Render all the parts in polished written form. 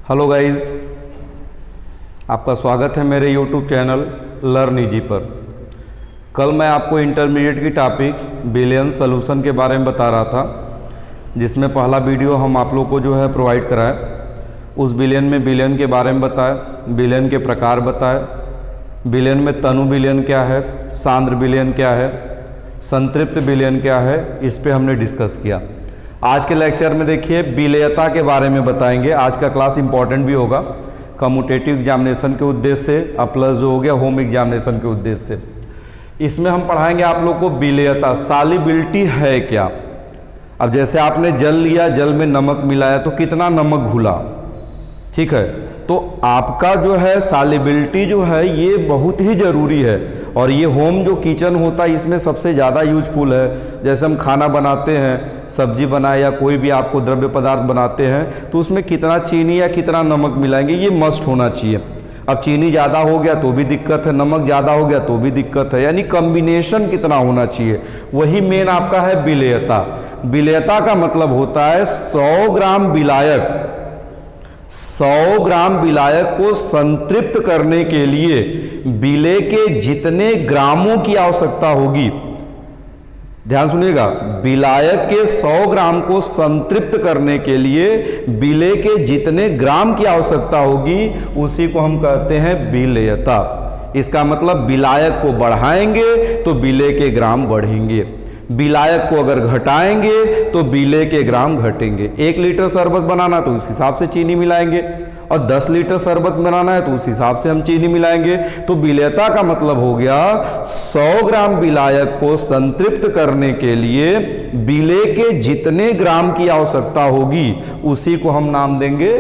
Hello guys, आपका स्वागत है मेरे यूट्यूब चैनल लर्न इजी पर। कल मैं आपको इंटरमीडिएट की टॉपिक बिलियन सॉल्यूशन के बारे में बता रहा था, जिसमें पहला वीडियो हम आप लोग को जो है प्रोवाइड कराए। उस बिलियन में बिलियन के बारे में बताए, बिलियन के प्रकार बताए, बिलियन में तनु बिलियन क्या है, सांद्र बिलियन क्या है, संतृप्त बिलियन क्या है, इस पे हमने डिस्कस किया। आज के लेक्चर में देखिए बिलेयता के बारे में बताएंगे। आज का क्लास इंपॉर्टेंट भी होगा कम्यूटेटिव एग्जामिनेशन के उद्देश्य से, और प्लस जो हो गया होम एग्जामिनेशन के उद्देश्य से। इसमें हम पढ़ाएंगे आप लोग को बिलेयता, सॉल्युबिलिटी है क्या। अब जैसे आपने जल लिया, जल में नमक मिलाया तो कितना नमक घुला, ठीक है, तो आपका जो है सॉल्युबिलिटी जो है ये बहुत ही ज़रूरी है। और ये होम जो किचन होता है इसमें सबसे ज़्यादा यूजफुल है। जैसे हम खाना बनाते हैं, सब्जी बनाए या कोई भी आपको द्रव्य पदार्थ बनाते हैं, तो उसमें कितना चीनी या कितना नमक मिलाएंगे ये मस्ट होना चाहिए। अब चीनी ज़्यादा हो गया तो भी दिक्कत है, नमक ज़्यादा हो गया तो भी दिक्कत है, यानी कम्बिनेशन कितना होना चाहिए, वही मेन आपका है बिलेयता। बिलेयता का मतलब होता है 100 ग्राम विलायक, 100 ग्राम विलायक को संतृप्त करने के लिए बिले के जितने ग्रामों की आवश्यकता होगी, ध्यान सुनिएगा, विलायक के 100 ग्राम को संतृप्त करने के लिए बिले के जितने ग्राम की आवश्यकता होगी उसी को हम कहते हैं बिलेयता। इसका मतलब विलायक को बढ़ाएंगे तो बिले के ग्राम बढ़ेंगे, विलायक को अगर घटाएंगे तो बिले के ग्राम घटेंगे। 1 लीटर शरबत बनाना तो उस हिसाब से चीनी मिलाएंगे, और 10 लीटर शरबत बनाना है तो उस हिसाब से हम चीनी मिलाएंगे। तो बिलेयता का मतलब हो गया 100 ग्राम विलायक को संतृप्त करने के लिए बिले के जितने ग्राम की आवश्यकता होगी उसी को हम नाम देंगे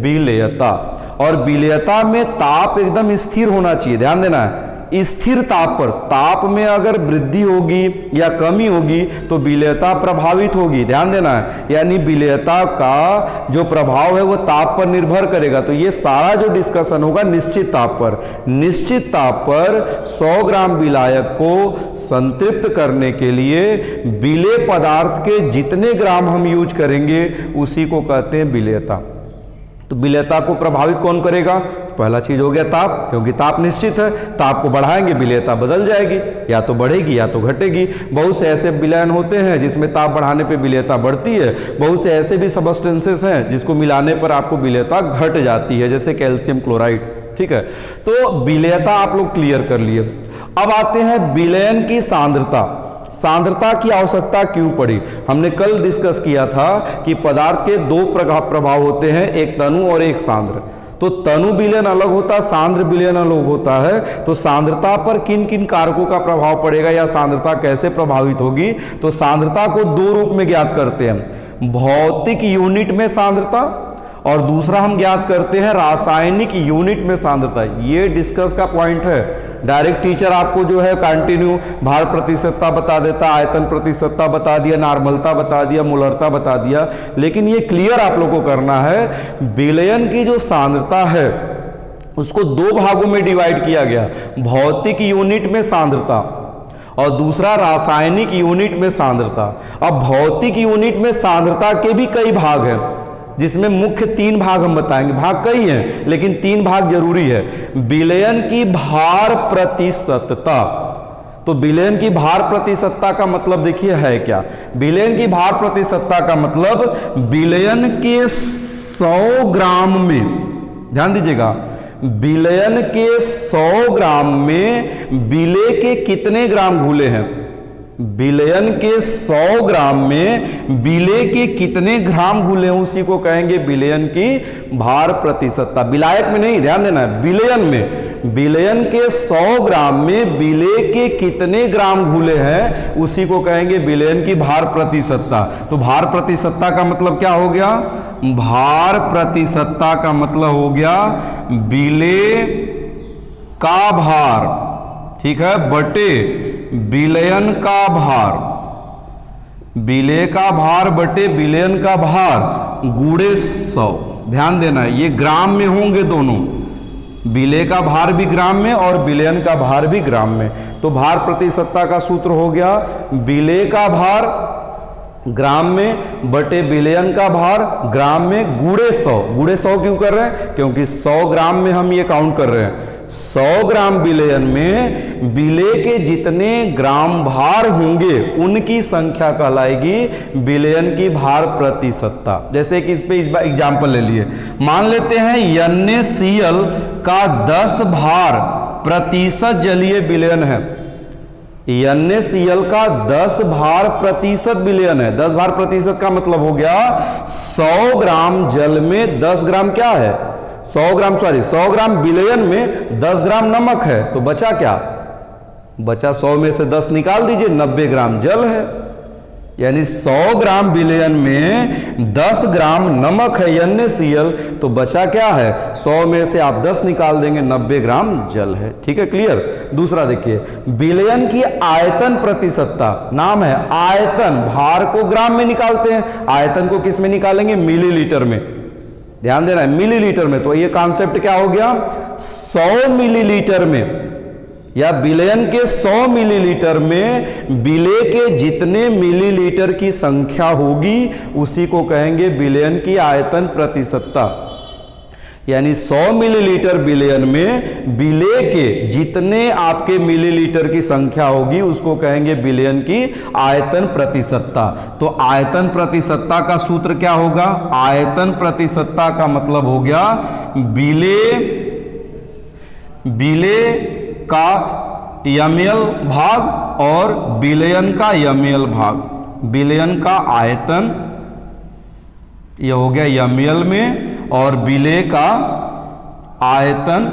बिलेयता। और बिलेयता में ताप एकदम स्थिर होना चाहिए, ध्यान देना है, स्थिर ताप पर। ताप में अगर वृद्धि होगी या कमी होगी तो बिलेयता प्रभावित होगी, ध्यान देना है। यानी बिलेयता का जो प्रभाव है वो ताप पर निर्भर करेगा। तो ये सारा जो डिस्कशन होगा निश्चित ताप पर। निश्चित ताप पर 100 ग्राम विलायक को संतृप्त करने के लिए बिले पदार्थ के जितने ग्राम हम यूज करेंगे उसी को कहते हैं बिलेयता। तो बिलेयता को प्रभावित कौन करेगा? पहला चीज हो गया ताप, क्योंकि ताप निश्चित है, ताप को बढ़ाएंगे बिलेयता बदल जाएगी, या तो बढ़ेगी या तो घटेगी। बहुत से ऐसे विलयन होते हैं जिसमें ताप बढ़ाने पे बिलेयता बढ़ती है, बहुत से ऐसे भी सबस्टेंसेस हैं जिसको मिलाने पर आपको बिलेयता घट जाती है, जैसे कैल्शियम क्लोराइड, ठीक है। तो बिलेयता आप लोग क्लियर कर लिए। अब आते हैं विलयन की सांद्रता। सांद्रता की आवश्यकता क्यों पड़ी? हमने कल डिस्कस किया था कि पदार्थ के 2 प्रभाव होते हैं, एक तनु और एक सांद्र। तो तनु विलयन अलग होता है, सांद्र विलयन अलग होता है। तो सांद्रता पर किन किन कारकों का प्रभाव पड़ेगा या सांद्रता कैसे प्रभावित होगी? तो सांद्रता को 2 रूप में ज्ञात करते हैं, भौतिक यूनिट में सांद्रता, और दूसरा हम ज्ञात करते हैं रासायनिक यूनिट में सांद्रता। ये डिस्कस का पॉइंट है। डायरेक्ट टीचर आपको जो है कंटिन्यू भार प्रतिशतता बता देता, आयतन प्रतिशतता बता दिया, नॉर्मलता बता दिया, मोलरता बता दिया, लेकिन ये क्लियर आप लोगों को करना है, विलयन की जो सांद्रता है उसको 2 भागों में डिवाइड किया गया, भौतिक यूनिट में सांद्रता और दूसरा रासायनिक यूनिट में सांद्रता। अब भौतिक यूनिट में सांद्रता के भी कई भाग हैं, जिसमें मुख्य 3 भाग हम बताएंगे। भाग कई हैं लेकिन 3 भाग जरूरी है। विलयन की भार प्रतिशतता। तो विलयन की भार प्रतिशतता का मतलब देखिए है क्या? विलयन की भार प्रतिशतता का मतलब विलयन के 100 ग्राम में, ध्यान दीजिएगा, विलयन के 100 ग्राम में विले के कितने ग्राम घुले हैं। विलयन के 100 ग्राम में विले के कितने ग्राम घुले हैं उसी को कहेंगे विलयन की भार प्रतिशतता। विलायक में नहीं, ध्यान देना है, विलयन में। विलयन के 100 ग्राम में विले के कितने ग्राम घुले हैं उसी को कहेंगे विलयन की भार प्रतिशतता। तो भार प्रतिशतता का मतलब क्या हो गया? भार प्रतिशतता का मतलब हो गया विले का भार, ठीक है, बटे विलयन का भार, विले का भार बटे विलयन का भार गुणे 100। ध्यान देना है, ये ग्राम में होंगे दोनों, विले का भार भी ग्राम में और विलयन का भार भी ग्राम में। तो भार प्रतिशतता का सूत्र हो गया विले का भार ग्राम में बटे बिलियन का भार ग्राम में गुणे 100। गुणे 100 क्यों कर रहे हैं? क्योंकि 100 ग्राम में हम ये काउंट कर रहे हैं। 100 ग्राम बिलियन में बिले के जितने ग्राम भार होंगे उनकी संख्या कहलाएगी बिलियन की भार प्रतिशतता। जैसे कि इस पे एग्जाम्पल ले लिए, मान लेते हैं NaCl का 10 भार प्रतिशत जलीय विलयन है। NaCl का 10 भार प्रतिशत विलयन है। 10 भार प्रतिशत का मतलब हो गया 100 ग्राम जल में 10 ग्राम क्या है? 100 ग्राम विलयन में 10 ग्राम नमक है। तो बचा क्या? बचा 100 में से 10 निकाल दीजिए, 90 ग्राम जल है। यानी 100 ग्राम विलयन में 10 ग्राम नमक है NaCl, तो बचा क्या है? 100 में से आप 10 निकाल देंगे, 90 ग्राम जल है। ठीक है, क्लियर। दूसरा देखिए, विलयन की आयतन प्रतिशतता। नाम है आयतन, भार को ग्राम में निकालते हैं, आयतन को किस में निकालेंगे? मिलीलीटर में। ध्यान देना है, मिलीलीटर में। तो ये कॉन्सेप्ट क्या हो गया? 100 मिलीलीटर में या विलयन के 100 मिलीलीटर में विले के जितने मिलीलीटर की संख्या होगी उसी को कहेंगे विलयन की आयतन प्रतिशतता। यानी 100 मिलीलीटर विलयन में विले के जितने आपके मिलीलीटर की संख्या होगी उसको कहेंगे विलयन की आयतन प्रतिशतता। तो आयतन प्रतिशतता का सूत्र क्या होगा? आयतन प्रतिशतता का मतलब हो गया विले का ml भाग और विलयन का ml भाग। विलयन का आयतन ये हो गया ml में और विले का आयतन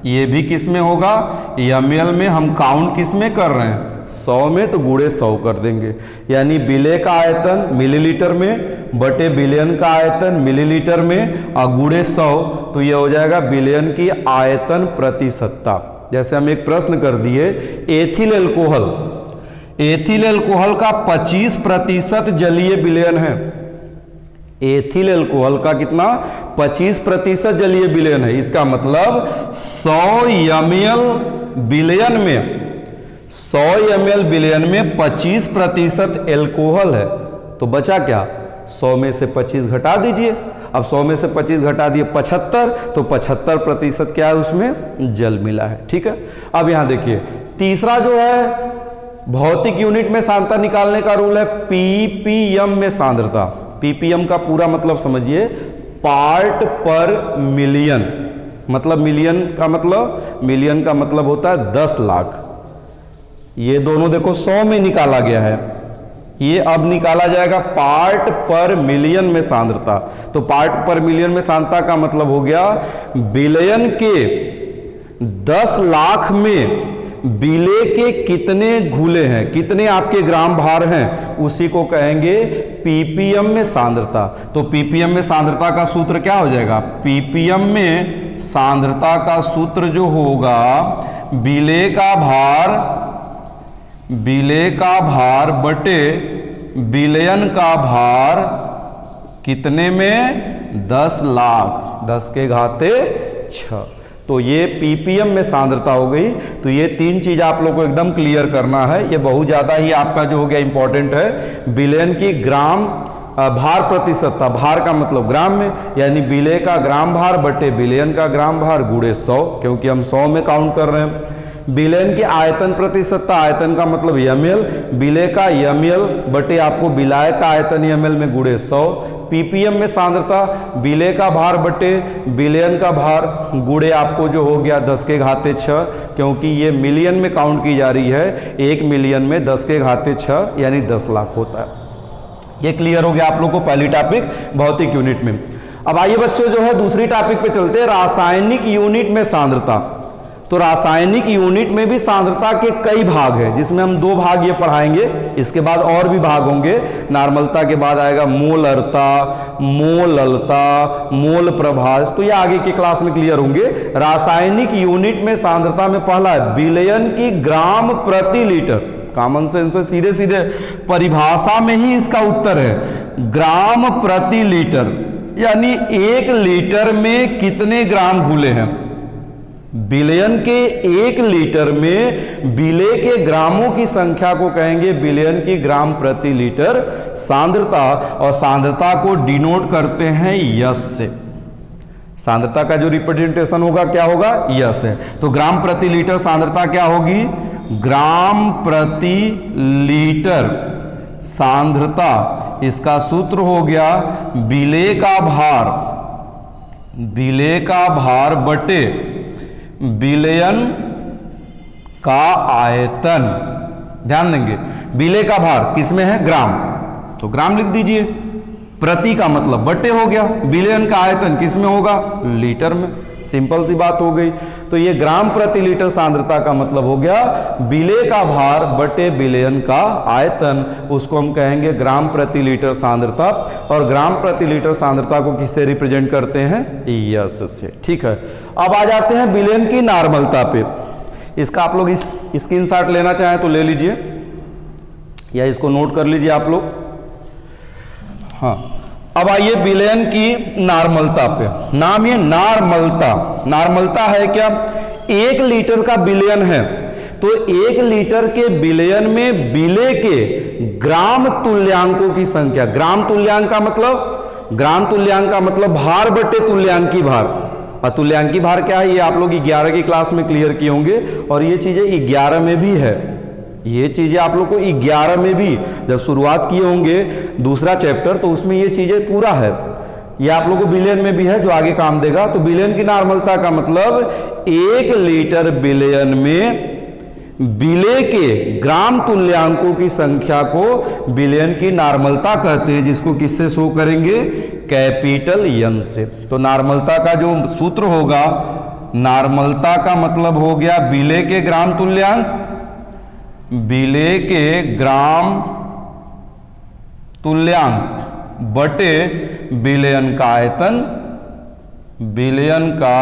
ये भी किस में होगा? ml में। हम काउंट किस में कर रहे हैं? 100 में, तो गुणे 100 कर देंगे। यानी विले का आयतन मिलीलीटर में बटे विलयन का आयतन मिलीलीटर में और गुणे 100, तो ये हो जाएगा विलयन की आयतन प्रतिशतता। जैसे हम एक प्रश्न कर दिए, एथिल एल्कोहल का 25% जलीय विलयन है। एथिल एल्कोहल का कितना? 25% जलीय विलयन है। इसका मतलब 100 ml विलयन में 100 ml विलयन में 25% एल्कोहल है। तो बचा क्या? 100 में से 25 घटा दीजिए। अब 100 में से 25 घटा दिए 75, तो 75% क्या है? उसमें जल मिला है। ठीक है। अब यहां देखिए, तीसरा जो है भौतिक यूनिट में सांद्रता निकालने का रूल है ppm में सांद्रता। ppm का पूरा मतलब समझिए, पार्ट पर मिलियन। मतलब मिलियन का मतलब होता है 10 लाख। ये दोनों देखो 100 में निकाला गया है, ये अब निकाला जाएगा पार्ट पर मिलियन में सांद्रता। तो पार्ट पर मिलियन में सांद्रता का मतलब हो गया विलयन के 10 लाख में विले के कितने घुले हैं, कितने आपके ग्राम भार हैं, उसी को कहेंगे ppm में सांद्रता। तो ppm में सांद्रता का सूत्र क्या हो जाएगा? ppm में सांद्रता का सूत्र जो होगा विले का भार बटे विलयन का भार कितने में? 10 लाख, 10 के घाते 6। तो ये ppm में सांद्रता हो गई। तो ये 3 चीज आप लोग को एकदम क्लियर करना है। ये बहुत ज्यादा ही आपका जो हो गया इंपॉर्टेंट है। विलयन की ग्राम भार प्रतिशतता, भार का मतलब ग्राम में, यानी विले का ग्राम भार बटे विलयन का ग्राम भार गुणे 100, क्योंकि हम 100 में काउंट कर रहे हैं। विलयन की आयतन प्रतिशतता, आयतन का मतलब ml, विले का ml बटे आपको विलाय का आयतन ml में गुणे 100। ppm में सांद्रता, विले का भार बटे विलयन का भार गुणे आपको जो हो गया 10 के घाते 6, क्योंकि ये मिलियन में काउंट की जा रही है। 1 मिलियन में 10 के घाते 6 यानी 10 लाख होता है। ये क्लियर हो गया आप लोग को पहली टॉपिक भौतिक यूनिट में। अब आइए बच्चों जो है दूसरी टॉपिक पे चलते हैं, रासायनिक यूनिट में सांद्रता। तो रासायनिक यूनिट में भी सांद्रता के कई भाग हैं, जिसमें हम 2 भाग ये पढ़ाएंगे। इसके बाद और भी भाग होंगे। नॉर्मलता के बाद आएगा मोलरता, मोललता, मोल प्रभास, तो ये आगे की क्लास में क्लियर होंगे। रासायनिक यूनिट में सांद्रता में पहला है विलयन की ग्राम प्रति लीटर। कॉमन सेंस से सीधे सीधे परिभाषा में ही इसका उत्तर है ग्राम प्रति लीटर, यानी 1 लीटर में कितने ग्राम घुले हैं। बिलियन के 1 लीटर में बिले के ग्रामों की संख्या को कहेंगे बिलियन की ग्राम प्रति लीटर सांद्रता, और सांद्रता को डिनोट करते हैं यस से। सांद्रता का जो रिप्रेजेंटेशन होगा क्या होगा, यस है। तो ग्राम प्रति लीटर सांद्रता क्या होगी, ग्राम प्रति लीटर सांद्रता, इसका सूत्र हो गया बिले का भार, बिले का भार बटे बिलियन का आयतन। ध्यान देंगे बिले का भार किसमें है, ग्राम, तो ग्राम लिख दीजिए, प्रति का मतलब बटे हो गया, बिलियन का आयतन किसमें होगा, लीटर में। सिंपल सी बात हो गई। तो ये ग्राम प्रति लीटर सांद्रता का मतलब हो गया बिले का भार बटे बिलियन का आयतन, उसको हम कहेंगे ग्राम प्रति लीटर सांद्रता। और ग्राम प्रति लीटर सांद्रता को किससे रिप्रेजेंट करते हैं, यस से। ठीक है, अब आ जाते हैं बिलियन की नॉर्मलता पे। इसका आप लोग स्क्रीनशॉट लेना चाहें तो ले लीजिए, या इसको नोट कर लीजिए आप लोग। हाँ, अब आइए बिलियन की नॉर्मलता पे। नाम ये नॉर्मलता, नॉर्मलता है क्या, 1 लीटर का बिलियन है, तो 1 लीटर के बिलियन में बिले के ग्राम तुल्यांकों की संख्या, ग्राम तुल्यांक का मतलब, ग्राम तुल्यांक का मतलब भार बटे तुल्यांकी भार। और तुल्यांकी भार क्या है, ये आप लोग 11 की क्लास में क्लियर किए होंगे, और ये चीजें 11 में भी है, ये चीजें आप लोग को 11 में भी जब शुरुआत किए होंगे दूसरा चैप्टर, तो उसमें ये चीजें पूरा है। ये आप लोग को बिलियन में भी है जो आगे काम देगा। तो बिलियन की नॉर्मलता का मतलब 1 लीटर बिलियन में बिले के ग्राम तुल्यांकों की संख्या को बिलियन की नॉर्मलता कहते हैं, जिसको किससे शो करेंगे, कैपिटल एन से। तो नॉर्मलता का जो सूत्र होगा, नॉर्मलता का मतलब हो गया बिले के ग्राम तुल्यांक, बिले के ग्राम तुल्यांक बटे बिलियन का आयतन, बिलियन का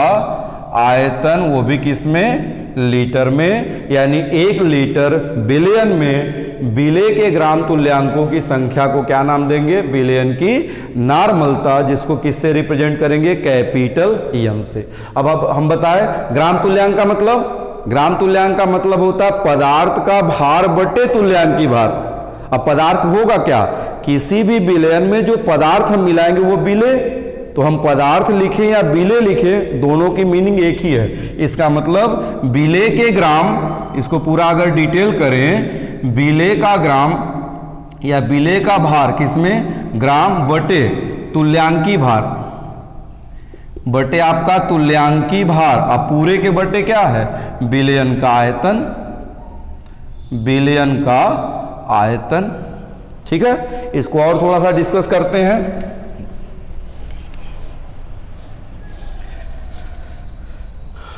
आयतन वो भी किसमें, लीटर में। यानी 1 लीटर बिलियन में बिले के ग्राम तुल्यांकों की संख्या को क्या नाम देंगे, बिलियन की नॉर्मलता, जिसको किससे रिप्रेजेंट करेंगे, कैपिटल एन से। अब हम बताएं ग्राम तुल्यांक का मतलब, ग्राम तुल्यांक का मतलब होता है पदार्थ का भार बटे तुल्यांकी भार। अब पदार्थ होगा क्या, किसी भी बिलियन में जो पदार्थ हम मिलाएंगे वो बिले, तो हम पदार्थ लिखें या बिले लिखें, दोनों की मीनिंग एक ही है। इसका मतलब बिले के ग्राम, इसको पूरा अगर डिटेल करें, बिले का ग्राम या बिले का भार किसमें, ग्राम बटे तुल्यांकी भार, बटे आपका तुल्यांकी भार। अब पूरे के बटे क्या है, बिलियन का आयतन, बिलियन का आयतन। ठीक है, इसको और थोड़ा सा डिस्कस करते हैं।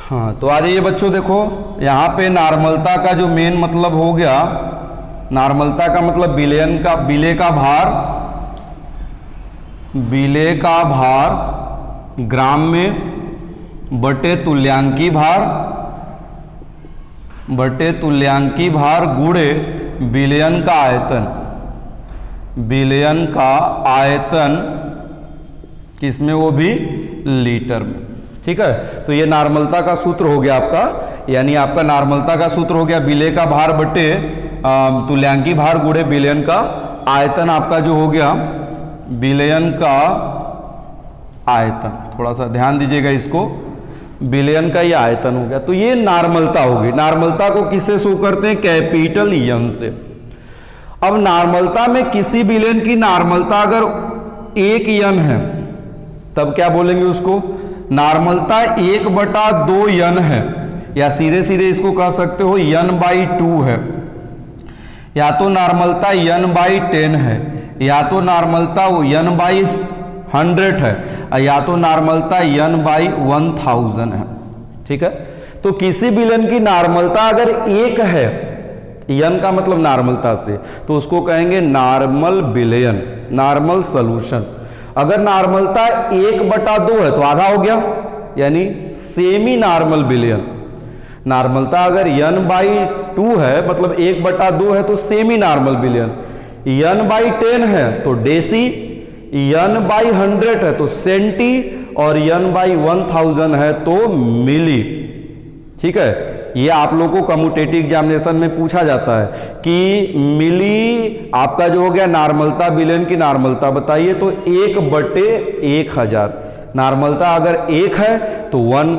हाँ, तो आ जाइए बच्चों, देखो यहां पे नॉर्मलता का जो मेन मतलब हो गया, नॉर्मलता का मतलब बिलियन का, बिले का भार, बिले का भार ग्राम में बटे तुल्यांकी भार, बटे तुल्यांकी भार गुणे बिलियन का आयतन, बिलियन का आयतन किसमें, वो भी लीटर में। ठीक है, तो ये नॉर्मलता का सूत्र हो गया आपका, यानी आपका नॉर्मलता का सूत्र हो गया बिले का भार बटे तुल्यांकी भार गुणे बिलियन का आयतन, आपका जो हो गया बिलियन का आयतन। थोड़ा सा ध्यान दीजिएगा इसको, बिलियन का ये आयतन हो गया। तो ये नॉर्मलता होगी। नॉर्मलता को किससे शो करते हैं, कैपिटल एन से। अब नॉर्मलता में किसी बिलियन की नॉर्मलता अगर 1 एन है, तब क्या बोलेंगे उसको, नॉर्मलता 1/2 एन है, या सीधे सीधे इसको कह सकते हो n/2 है, या तो नॉर्मलता n/10 है, या तो नॉर्मलता n/100 है, या तो नॉर्मलता n/1000 है। ठीक है, तो किसी बिलियन की नॉर्मलता अगर 1 है, n का मतलब नॉर्मलता से, तो उसको कहेंगे नॉर्मल बिलियन, नॉर्मल सॉल्यूशन। अगर नॉर्मलता 1/2 है तो आधा हो गया, यानी सेमी नॉर्मल बिलियन। नॉर्मलता अगर n/2 है मतलब 1/2 है तो सेमी नॉर्मल बिलियन, n/10 है तो डेसी, n/100 है तो सेंटी, और n/1000 है तो मिली। ठीक है, ये आप लोगों को कम्यूटेटिव एग्जामिनेशन में पूछा जाता है कि मिली आपका जो हो गया नॉर्मलता, बिलियन की नॉर्मलता बताइए, तो 1/1000। नॉर्मलता अगर 1 है तो 1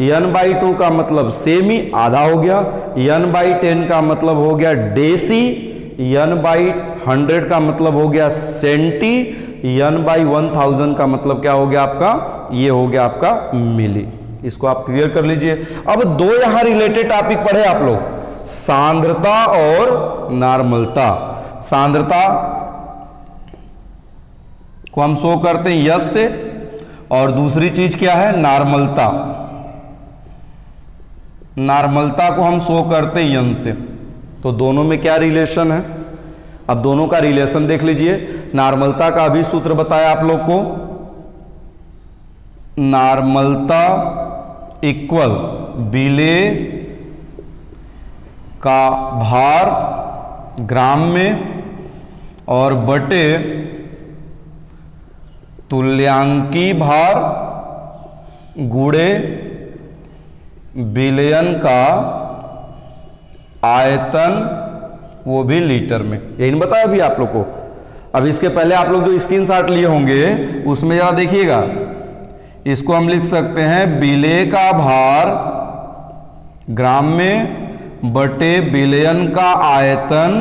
n/2 का मतलब सेमी, आधा हो गया, n/10 का मतलब हो गया डेसी, n/100 का मतलब हो गया सेंटी, n/1000 का मतलब क्या हो गया आपका, ये हो गया आपका मिली। इसको आप क्लियर कर लीजिए। अब दो यहां रिलेटेड टॉपिक पढ़े आप लोग, सांद्रता और नॉर्मलता। सांद्रता को हम शो करते हैं यस से, और दूसरी चीज क्या है, नॉर्मलता। नॉर्मलता को हम शो करते हैं यन से। तो दोनों में क्या रिलेशन है, अब दोनों का रिलेशन देख लीजिए। नॉर्मलता का अभी सूत्र बताया आप लोग को, नॉर्मलता इक्वल बिले का भार ग्राम में और बटे तुल्यांकी भार गुणे बिलियन का आयतन, वो भी लीटर में। यही नहीं बताया अभी आप लोग को। अब इसके पहले आप लोग जो स्क्रीनशॉट लिए होंगे उसमें जरा देखिएगा, इसको हम लिख सकते हैं बिले का भार ग्राम में बटे बिलियन का आयतन,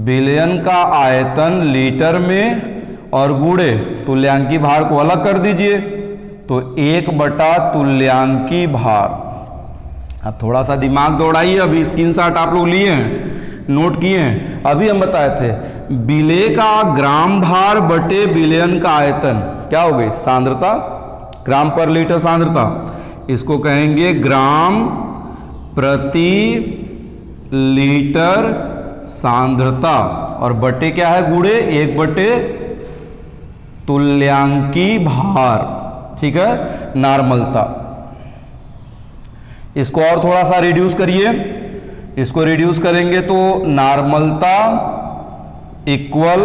बिलियन का आयतन लीटर में, और गुणे तुल्यांकी भार को अलग कर दीजिए तो 1/तुल्यांकी भार। अब थोड़ा सा दिमाग दौड़ाइए, अभी स्क्रीनशॉट आप लोग लिए हैं, नोट किए हैं। अभी हम बताए थे बिले का ग्राम भार बटे बिलियन का आयतन क्या हो गई, सांद्रता, ग्राम पर लीटर सांद्रता, इसको कहेंगे ग्राम प्रति लीटर सांद्रता, और बटे क्या है, गुणे 1/तुल्यांकी भार। ठीक है, नॉर्मलता। इसको और थोड़ा सा रिड्यूस करिए, इसको रिड्यूस करेंगे तो नॉर्मलता इक्वल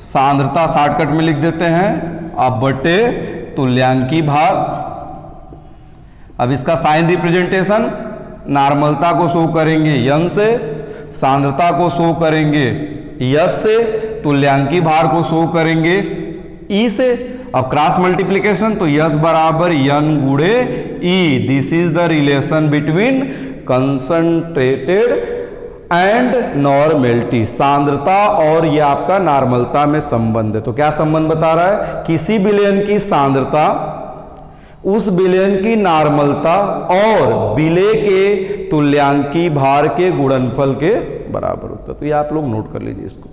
सांद्रता शॉर्टकट में लिख देते हैं, अब बटे तुल्यांकी भार। अब इसका साइन रिप्रेजेंटेशन, नॉर्मलता को शो करेंगे यन से, सांद्रता को शो करेंगे यस से, तुल्यांकी भार को शो करेंगे ई से। अब क्रॉस मल्टीप्लीकेशन तो यस बराबर यन गुणे E, this is the relation between concentrated and normality. सांद्रता और ये आपका नॉर्मलता में संबंध है। तो क्या संबंध बता रहा है, किसी बिलियन की सांद्रता उस बिलियन की नॉर्मलता और बिले के तुल्यांकी भार के गुणनफल के बराबर होता है। तो ये आप लोग नोट कर लीजिए इसको।